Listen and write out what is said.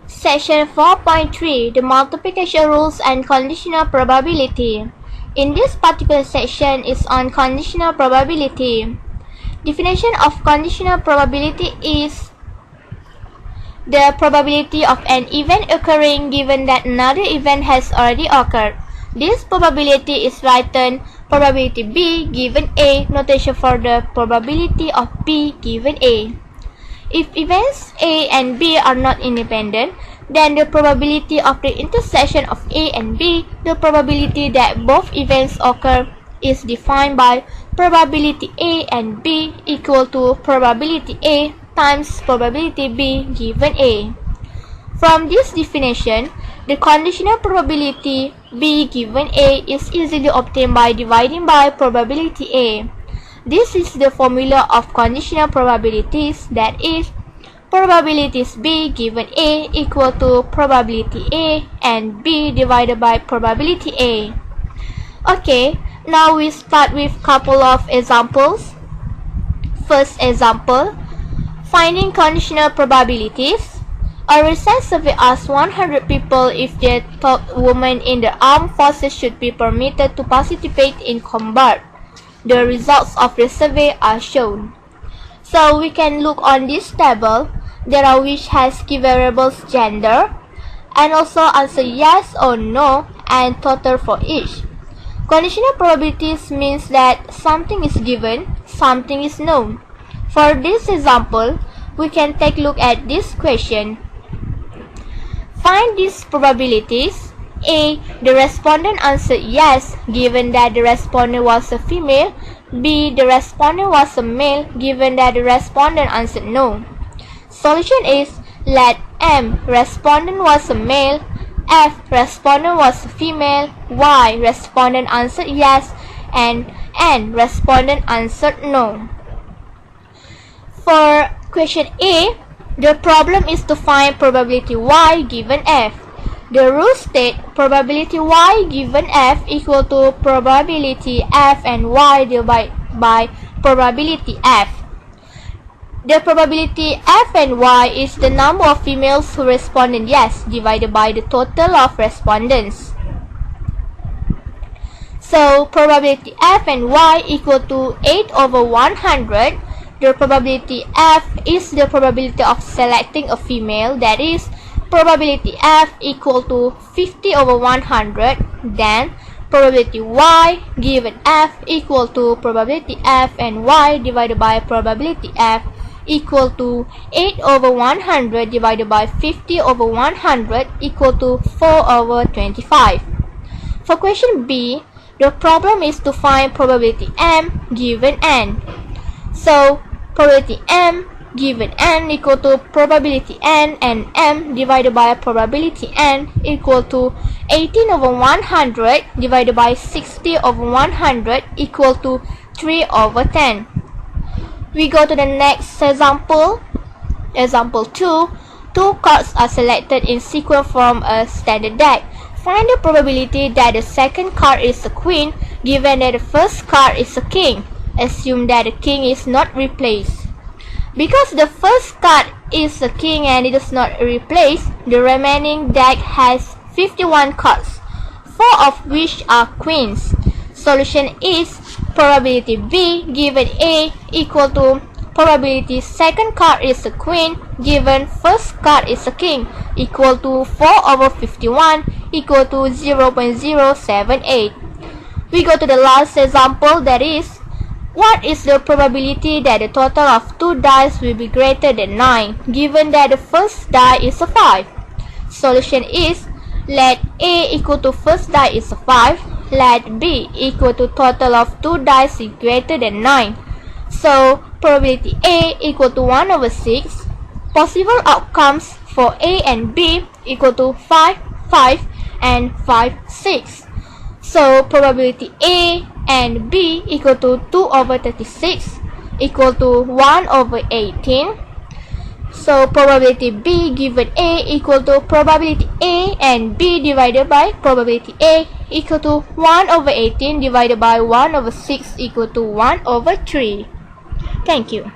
Section 4.3 The Multiplication Rules and Conditional Probability. In this particular section is on conditional probability. Definition of conditional probability is the probability of an event occurring given that another event has already occurred. This probability is written probability B given A, notation for the probability of B given A. If events A and B are not independent, then the probability of the intersection of A and B, the probability that both events occur, is defined by probability A and B equal to probability A times probability B given A. From this definition, the conditional probability B given A is easily obtained by dividing by probability A. This is the formula of conditional probabilities, that is, probabilities B given A equal to probability A and B divided by probability A. Okay, now we start with couple of examples. First example, finding conditional probabilities. A research survey asked 100 people if they thought women in the armed forces should be permitted to participate in combat. The results of the survey are shown. So we can look on this table. There are which has key variables gender, and also answer yes or no and total for each. Conditional probabilities means that something is given, something is known. For this example, we can take a look at this question. Find these probabilities. A. The respondent answered yes, given that the respondent was a female. B. The respondent was a male, given that the respondent answered no. Solution is, let M. Respondent was a male, F. Respondent was a female, Y. Respondent answered yes, and N. Respondent answered no. For question A, the problem is to find probability Y given F. The rule states probability Y given F equal to probability F and Y divided by probability F. The probability F and Y is the number of females who responded yes divided by the total of respondents. So probability F and Y equal to 8 over 100. The probability F is the probability of selecting a female, that is, probability F equal to 50 over 100. Then probability Y given F equal to probability F and Y divided by probability F equal to 8 over 100 divided by 50 over 100 equal to 4 over 25. For question B, the problem is to find probability M given N. So probability M given N equal to probability N, and M divided by probability N equal to 18 over 100 divided by 60 over 100 equal to 3 over 10. We go to the next example. Example 2. Two cards are selected in sequence from a standard deck. Find the probability that the second card is a queen given that the first card is a king. Assume that the king is not replaced. Because the first card is a king and it is not replaced, the remaining deck has 51 cards, 4 of which are queens. Solution is probability B given A equal to probability second card is a queen given first card is a king equal to 4 over 51 equal to 0.078. We go to the last example, that is, what is the probability that the total of 2 dice will be greater than 9, given that the first die is a 5? Solution is, let A equal to first die is a 5, let B equal to total of 2 dice is greater than 9. So, probability A equal to 1 over 6. Possible outcomes for A and B equal to 5, 5, and 5, 6. So, probability A and B equal to 2 over 36 equal to 1 over 18. So probability B given A equal to probability A and B divided by probability A equal to 1 over 18 divided by 1 over 6 equal to 1 over 3. Thank you.